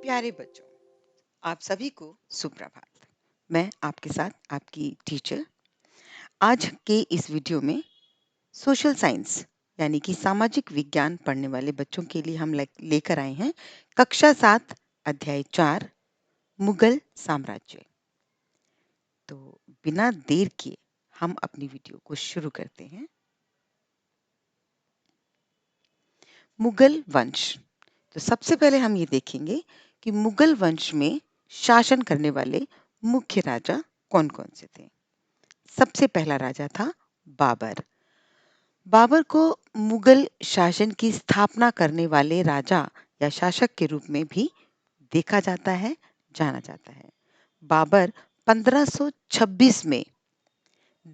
प्यारे बच्चों, आप सभी को सुप्रभात। मैं आपके साथ आपकी टीचर। आज के इस वीडियो में सोशल साइंस यानी कि सामाजिक विज्ञान पढ़ने वाले बच्चों के लिए हम लेकर आए हैं कक्षा 7 अध्याय 4 मुगल साम्राज्य। तो बिना देर किए हम अपनी वीडियो को शुरू करते हैं। मुगल वंश। तो सबसे पहले हम ये देखेंगे कि मुगल वंश में शासन करने वाले मुख्य राजा कौन-कौन से थे। सबसे पहला राजा था बाबर। बाबर को मुगल शासन की स्थापना करने वाले राजा या शासक के रूप में भी देखा जाता है, जाना जाता है। बाबर 1526 में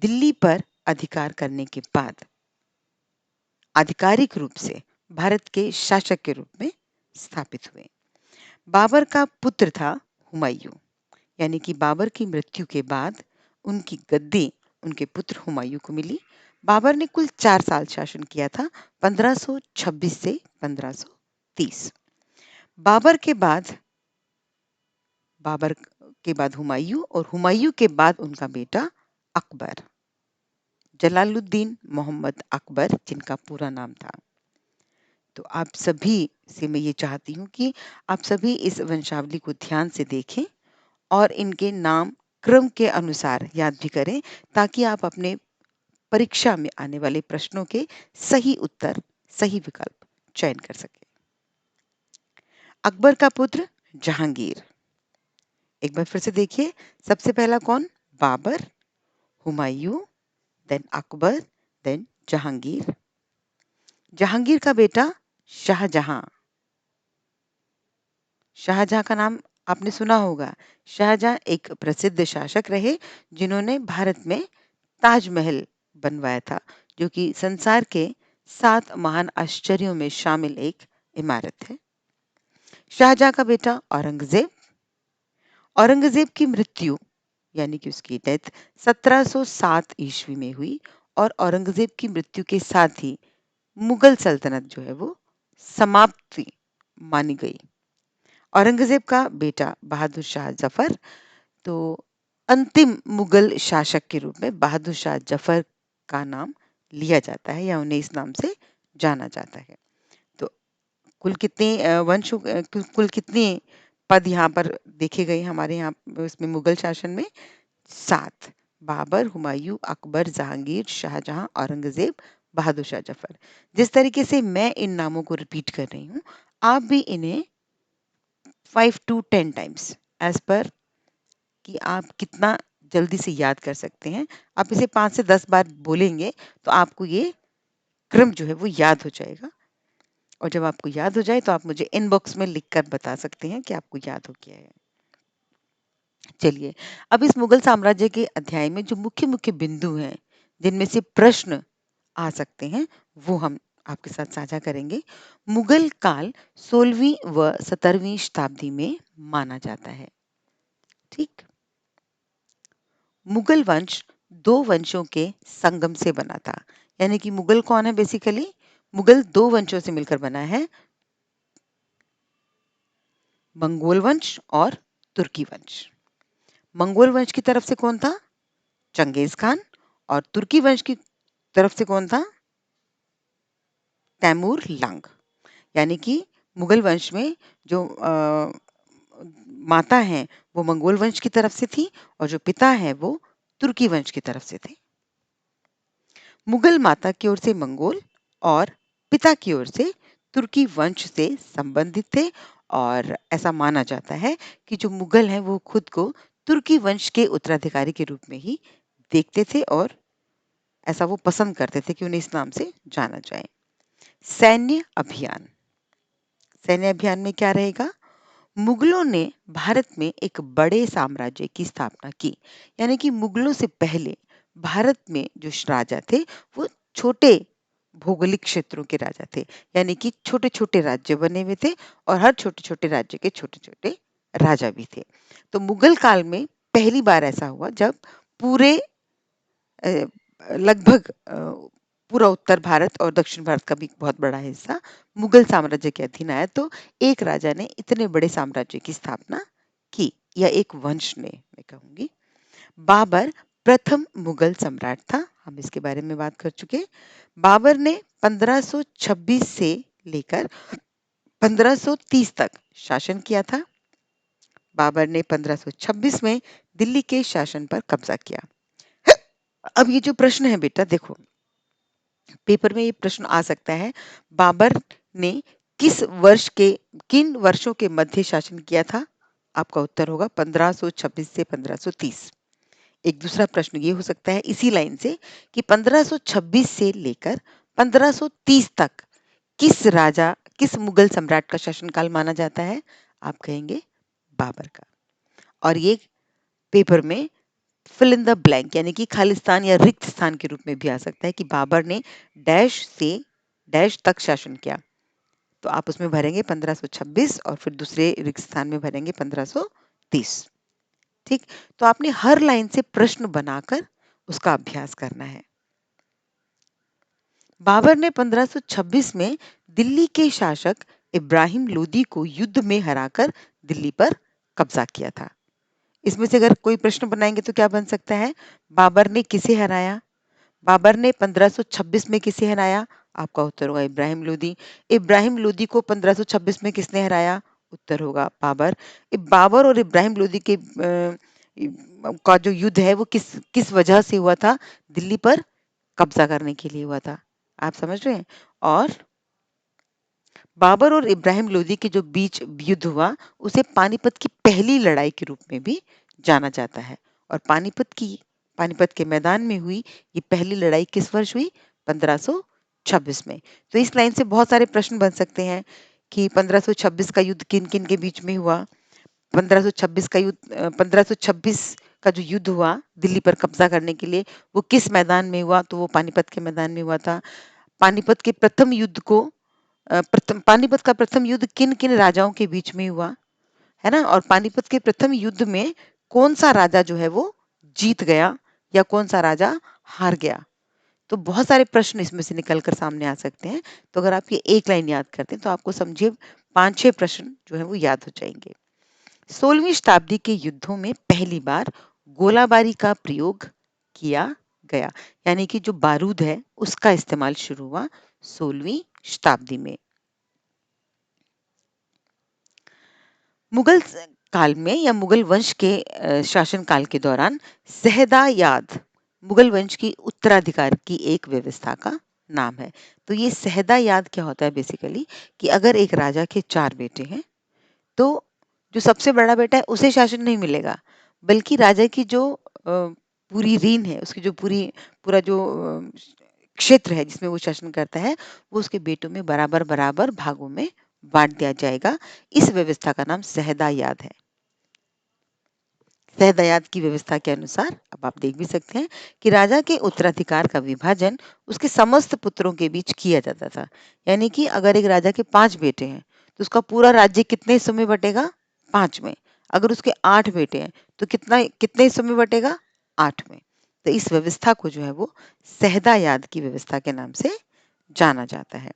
दिल्ली पर अधिकार करने के बाद आधिकारिक रूप से भारत के शासक के रूप में स्थापित हुए। बाबर का पुत्र था हुमायूं, यानी कि बाबर की मृत्यु के बाद उनकी गद्दी उनके पुत्र हुमायूं को मिली। बाबर ने कुल 4 साल शासन किया था, 1526 से 1530। बाबर के बाद बाबर के बाद हुमायूं और हुमायूं के बाद उनका बेटा अकबर, जलालुद्दीन मोहम्मद अकबर जिनका पूरा नाम था। तो आप सभी से मैं ये चाहती हूँ कि आप सभी इस वंशावली को ध्यान से देखें और इनके नाम क्रम के अनुसार याद भी करें, ताकि आप अपने परीक्षा में आने वाले प्रश्नों के सही उत्तर, सही विकल्प चयन कर सकें। अकबर का पुत्र जहांगीर। एक बार फिर से देखिए, सबसे पहला कौन? Babur, Humayun, then Akbar, then Jahangir. जहांगीर का बेटा शाहजहां। शाहजहां का नाम आपने सुना होगा। शाहजहां एक प्रसिद्ध शासक रहे जिन्होंने भारत में ताजमहल बनवाया था, जो कि संसार के 7 महान आश्चर्यों में शामिल एक इमारत है। शाहजहां का बेटा औरंगजेब। औरंगजेब की मृत्यु यानी कि उसकी डेथ 1707 ईस्वी में हुई और औरंगजेब की मृत्यु के साथ ही मुगल सल्तनत जो है वो समाप्ति मानी गई। औरंगजेब का बेटा बहादुर शाह जफर, तो अंतिम मुगल शासक के रूप में बहादुर शाह जफर का नाम लिया जाता है या उन्हें इस नाम से जाना जाता है। तो कुल कितने कुल कितने पद यहाँ पर देखे गए हमारे यहाँ इसमें मुगल शासन में? 7। बाबर, हुमायूं, अकबर, जहांगीर, शाहजहां, औरंगजेब, बहादुर शाह जफर। जिस तरीके से मैं इन नामों को रिपीट कर रही हूँ, आप भी इन्हें 5 to 10 टाइम्स एज पर कि आप कितना जल्दी से याद कर सकते हैं। आप इसे 5 से 10 बार बोलेंगे तो आपको ये क्रम जो है वो याद हो जाएगा, और जब आपको याद हो जाए तो आप मुझे इनबॉक्स में लिखकर बता सकते हैं कि आपको याद हो गया है। चलिए, अब इस मुगल साम्राज्य के अध्याय में जो मुख्य-मुख्य बिंदु हैं, जिनमें से प्रश्न आ सकते हैं, वो हम आपके साथ साझा करेंगे। मुगल काल 16वीं व 17वीं शताब्दी में माना जाता है। ठीक? मुगल वंश 2 वंशों के संगम से बना था। यानी कि मुगल कौन है बेसिकली? मुगल 2 वंशों से मिलकर बना है, मंगोल वंश और तुर्की वंश। मंगोल वंश की तरफ से कौन था? Genghis Khan. और तुर्की वंश की तरफ से कौन था? तैमूर लंग। यानी कि मुगल वंश में जो माता हैं वो मंगोल वंश की तरफ से थी और जो पिता हैं वो तुर्की वंश की तरफ से थे। मुगल माता की ओर से मंगोल और पिता की ओर से तुर्की वंश से संबंधित थे, और ऐसा माना जाता है कि जो मुगल हैं वो खुद को तुर्की वंश के उत्तराधिकारी के रूप में ही देखते थे और ऐसा वो पसंद करते थे कि उन्हें इस नाम से जाना जाए। सैन्य अभियान। सैन्य अभियान में क्या रहेगा? मुगलों ने भारत में एक बड़े साम्राज्य की स्थापना की। यानी कि मुगलों से पहले भारत में जो राजा थे वो छोटे भौगोलिक क्षेत्रों के राजा थे। यानी कि छोटे-छोटे राज्य बने हुए थे और हर छोटे-छोटे राज्य के छोटे-छोटे राजा भी थे। तो मुगल काल में पहली बार ऐसा हुआ जब पूरे लगभग पूरा उत्तर भारत और दक्षिण भारत का भी बहुत बड़ा हिस्सा मुगल साम्राज्य के अधीन आया। तो एक राजा ने इतने बड़े साम्राज्य की स्थापना की, या एक वंश ने, मैं कहूंगी। बाबर प्रथम मुगल सम्राट था, हम इसके बारे में बात कर चुके। बाबर ने 1526 से लेकर 1530 तक शासन किया था। बाबर ने 1526 में दिल्ली के शासन पर कब्जा किया। अब ये जो प्रश्न है बेटा, देखो पेपर में ये प्रश्न आ सकता है, बाबर ने किस वर्ष के किन वर्षों के मध्य शासन किया था? आपका उत्तर होगा 1526 से 1530। एक दूसरा प्रश्न ये हो सकता है इसी लाइन से कि 1526 से लेकर 1530 तक किस मुगल सम्राट का शासनकाल माना जाता है? आप कहेंगे बाबर का। और ये पेपर में फिल इन द ब्लैंक यानी कि खालिस्तान या रिक्त स्थान के रूप में भी आ सकता है कि बाबर ने डैश से डैश तक शासन किया। तो आप उसमें भरेंगे 1526 और फिर दूसरे रिक्त स्थान में भरेंगे 1530। ठीक, तो आपने हर लाइन से प्रश्न बनाकर उसका अभ्यास करना है। बाबर ने 1526 में दिल्ली के शासक इब्राहिम लोदी को युद्ध में हराकर दिल्ली पर कब्जा किया था। इसमें से अगर कोई प्रश्न बनाएंगे तो क्या बन सकता है? बाबर ने किसे हराया? बाबर ने 1526 में किसे हराया? आपका उत्तर होगा इब्राहिम लोदी। इब्राहिम लोदी को 1526 में किसने हराया? उत्तर होगा बाबर। बाबर और इब्राहिम लोदी के का जो युद्ध है वो किस किस वजह से हुआ था? दिल्ली पर कब्जा करने के लिए हुआ था। आप समझ रहे हैं? और बाबर और इब्राहिम लोदी के जो बीच युद्ध हुआ उसे पानीपत की पहली लड़ाई के रूप में भी जाना जाता है। और पानीपत के मैदान में हुई ये पहली लड़ाई किस वर्ष हुई? 1526 में। तो इस लाइन से बहुत सारे प्रश्न बन सकते हैं कि 1526 का युद्ध किन किन के बीच में हुआ? 1526 का जो युद्ध हुआ दिल्ली पर कब्जा करने के लिए, वो किस मैदान में हुआ? तो वो पानीपत के मैदान में हुआ था। पानीपत के प्रथम युद्ध को पानीपत का प्रथम युद्ध किन किन राजाओं के बीच में हुआ, है ना? और पानीपत के प्रथम युद्ध में कौन सा राजा जो है वो जीत गया या कौन सा राजा हार गया? तो बहुत सारे प्रश्न इसमें से निकल कर सामने आ सकते हैं। तो अगर आप ये एक लाइन याद करते हैं तो आपको समझिए 5-6 प्रश्न जो है वो याद हो जाएंगे। 16वीं शताब्दी के युद्धों में पहली बार गोलाबारी का प्रयोग किया गया, यानी कि जो बारूद है उसका इस्तेमाल शुरू हुआ 16वीं शताब्दी में। मुगल काल में या मुगल वंश के शासन काल के दौरान सहदायाद मुगल वंश की उत्तराधिकार की एक व्यवस्था का नाम है। तो ये सहदायाद क्या होता है? बेसिकली कि अगर एक राजा के 4 बेटे हैं तो जो सबसे बड़ा बेटा है उसे शासन नहीं मिलेगा, बल्कि राजा की जो पूरी रीन है, उसकी जो पूरा जो क्षेत्र है जिसमें वो शासन करता है, वो उसके बेटों में बराबर बराबर भागों में बांट दिया जाएगा। इस व्यवस्था का नाम सहदायाद है। सहदयाद की व्यवस्था के अनुसार अब आप देख भी सकते हैं कि राजा के उत्तराधिकार का विभाजन उसके समस्त पुत्रों के बीच किया जाता था। यानी कि अगर एक राजा के 5 बेटे हैं तो उसका पूरा राज्य कितने हिस्सों में बटेगा? 5 में। अगर उसके 8 बेटे हैं तो कितने हिस्सों में बटेगा? 8 में। तो इस व्यवस्था को जो है वो सहदायाद की व्यवस्था के नाम से जाना जाता है।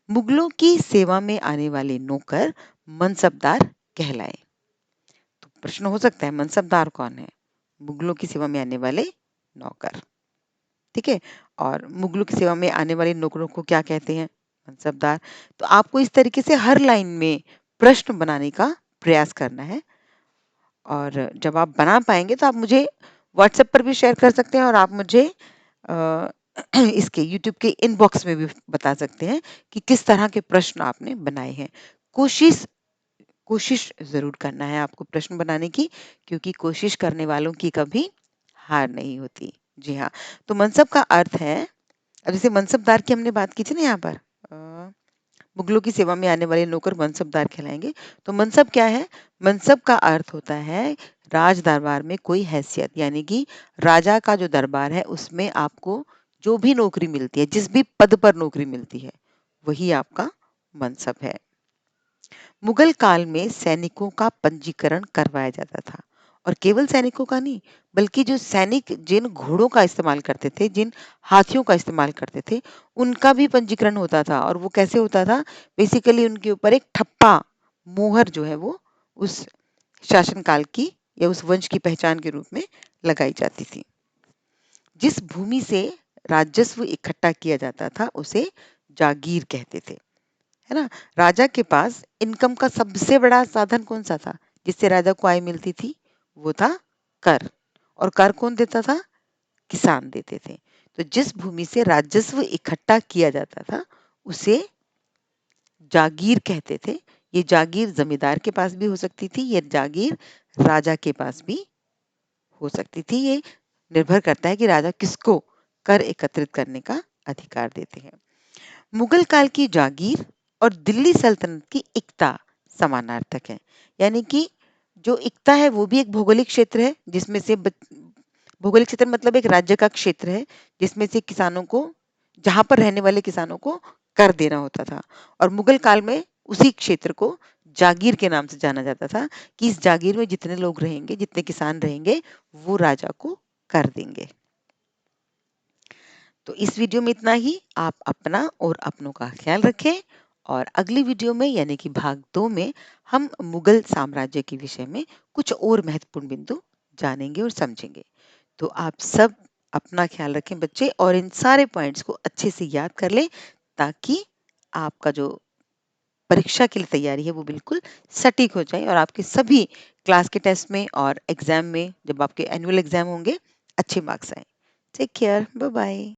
मुगलों की सेवा में आने वाले नौकर मनसबदार कहलाए। तो प्रश्न हो सकता है मनसबदार कौन है? मुगलों की सेवा में आने वाले नौकर। ठीक है, और मुगलों की सेवा में आने वाले नौकरों को क्या कहते हैं? मनसबदार। तो आपको इस तरीके से हर लाइन में प्रश्न बनाने का प्रयास करना है। और जब आप बना पाएंगे तो आप मुझे व्हाट्सएप पर भी शेयर कर सकते हैं और आप मुझे अ, इसके यूट्यूब के इनबॉक्स में भी बता सकते हैं कि किस तरह के प्रश्न आपने बनाए हैं। कोशिश कोशिश ज़रूर करना है आपको प्रश्न बनाने की, क्योंकि कोशिश करने वालों की कभी हार नहीं होती। जी हाँ, तो मनसब का अर्थ है, अब जैसे मनसबदार की हमने बात की थी ना यहाँ पर, मुगलों की सेवा में आने वाले नौकर मनसबदार कहलाएंगे। तो मनसब क्या है? मनसब का अर्थ होता है राज दरबार में कोई हैसियत, यानी कि राजा का जो दरबार है उसमें आपको जो भी नौकरी मिलती है, जिस भी पद पर नौकरी मिलती है, वही आपका मनसब है। मुगल काल में सैनिकों का पंजीकरण करवाया जाता था और केवल सैनिकों का नहीं, बल्कि जो सैनिक जिन घोड़ों का इस्तेमाल करते थे, जिन हाथियों का इस्तेमाल करते थे, उनका भी पंजीकरण होता था। और वो कैसे होता था? बेसिकली उनके ऊपर एक ठप्पा, मोहर जो है वो उस शासनकाल की या उस वंश की पहचान के रूप में लगाई जाती थी। जिस भूमि से राजस्व इकट्ठा किया जाता था उसे जागीर कहते थे, है ना? राजा के पास इनकम का सबसे बड़ा साधन कौन-सा था, जिससे राजा को आय मिलती थी? वो था कर। और कर कौन देता था? किसान देते थे। तो जिस भूमि से राजस्व इकट्ठा किया जाता था, उसे जागीर कहते थे। ये जागीर जमींदार के पास भी हो सकती थी, ये जागीर राजा के पास भी हो सकती थी। ये निर्भर करता है कि राजा किसको कर एकत्रित करने का अधिकार देते हैं। मुगल काल की जागीर और दिल्ली सल्तनत की इक्ता समानार्थक है। यानी कि जो इक्ता है वो भी एक भौगोलिक क्षेत्र है, जिसमें से भौगोलिक क्षेत्र मतलब एक राज्य का क्षेत्र है, जिसमें से किसानों को, जहां पर रहने वाले किसानों को कर देना होता था। और मुगल काल में उसी क्षेत्र को जागीर के नाम से जाना जाता था, कि इस जागीर में जितने लोग रहेंगे, जितने किसान रहेंगे, वो राजा को कर देंगे। तो इस वीडियो में इतना ही। आप अपना और अपनों का ख्याल रखें, और अगली वीडियो में यानी कि भाग 2 में हम मुगल साम्राज्य के विषय में कुछ और महत्वपूर्ण बिंदु जानेंगे और समझेंगे। तो आप सब अपना ख्याल रखें बच्चे, और इन सारे पॉइंट्स को अच्छे से याद कर लें, ताकि आपका जो परीक्षा के लिए तैयारी है वो बिल्कुल सटीक हो जाए, और आपके सभी क्लास के टेस्ट में और एग्जाम में, जब आपके एनुअल एग्जाम होंगे, अच्छे मार्क्स आए। Take care, bye bye.